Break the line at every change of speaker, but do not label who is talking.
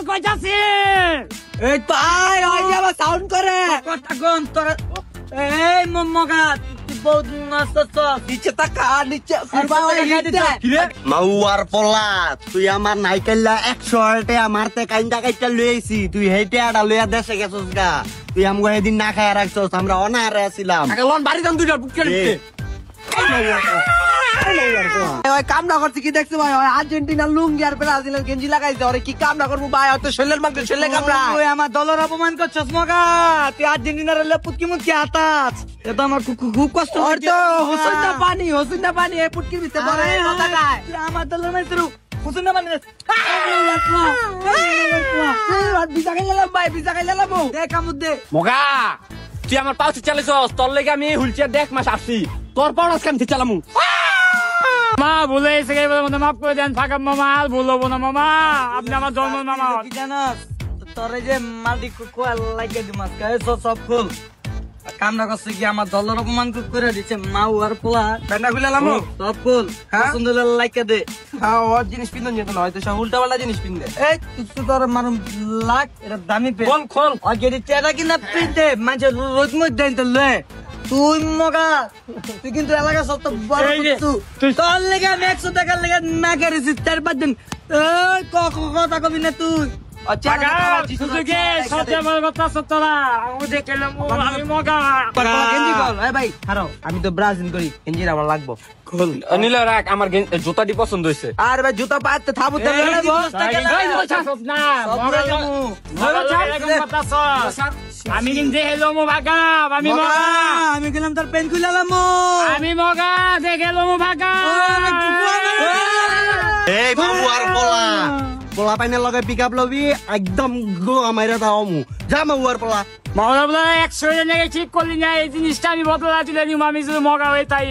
মাল কইতাছি
এই তো আয় ওই যে আবার সাউন্ড করে
কথা কোন তোর এই মগা বহুত নষ্ট
নিচে তাকা নিচে কিরে
মাউয়ার পোলা তুই আমার নাইকেল্লা 100 টাকা মারতে কাইন্দা কাইটা লইছি তুই হেইটা আডা লইয়া দেশে গেছস গা তুই আমগো সেদিন না খায়া রাখছস আমরা অনারে ছিলাম
লোন বাড়ি দাম দুইটা বুক করে ওই কাম না করছি কি দেখছো ভাই আর্জেন্টিনা লুঙ্গি আর ব্রাজিলের গেঞ্জি লাগাইছে ওরে কি কাম না করবো ভাই হয়তো শৈলের মাংস শৈলে কামড়া
ওই আমার দলের অপমান করছস মগা তুই আর্জেন্টিনার লেপুতকি মুতকি আতাছ এটা আমার খুব কষ্ট
ওর তো হোসেনটা পানি এই পুটকির ভিতরে পড়ে কথা গায়
আমার দলের মাইতরু হুসুন না মানে
বিজা খাইলাম ভাই বিজা খাইলাম দেখ আমুদে
মগা তুই আমার পাউচে চালাইছস তোর লেগে আমি হুইলচেয়ার দেখ মাস আসছি তোর পাউডার কাম চালামু মা ভুলে এসে গেলে মাফ করে দেন ফাঁকা মামা আর ভুলবো না মামা আপনি আমার জন্ম মামা
কি জানাস তোরে যে মালদি কোয়া লাগিয়ে দিমাস কে সব খুল কাম না করছে কি আমার দলের অপমান করে দিছে মাউ আর পোলা
বেন্ডা খুইলাম
সব খুল পছন্দ লাগিয়ে দে
হ্যাঁ ওর জিনিস পিন্দন যেত না হয়তো সব উল্টা পাল্টা জিনিস পিন্দে
এই তুই তোর মারুম লাখ এটা দামি পে
কোন কোন
আর যদি তেরা কিনা পিনতে মানে রোজ মধ্যে দেন তো লয় তুই মগা তুই কিন্তু এলাকা সব তো বড় তুই তোর লেগে আমি 100 টাকার লেগে না করেছিস 4-5 দিন এই কথা কবি না তুই
আমি তো ব্রাজিল করি গেঞ্জি আমার লাগবো
নিল রাখ আমার জুতাটি পছন্দ হয়েছে
আর ভাই জুতা পাতে থাবো
আমি কিন্তু হেলো মো ভাগা
আমি গেলাম তার পেন খুলালাম
আমি মগা দেখে এলো মো ভাগা
এই মাউয়ার পোলা পোলা পাইনের লগে পিকআপ লবি একদম গো আমাইরা দাওমু যা মাউয়ার পোলা
মাওলা বলে 100 জনের ঠিক করলি না এই জিনিসটা আমি বদলা দিলে নি মামি শুধু মগা হয়ে তাই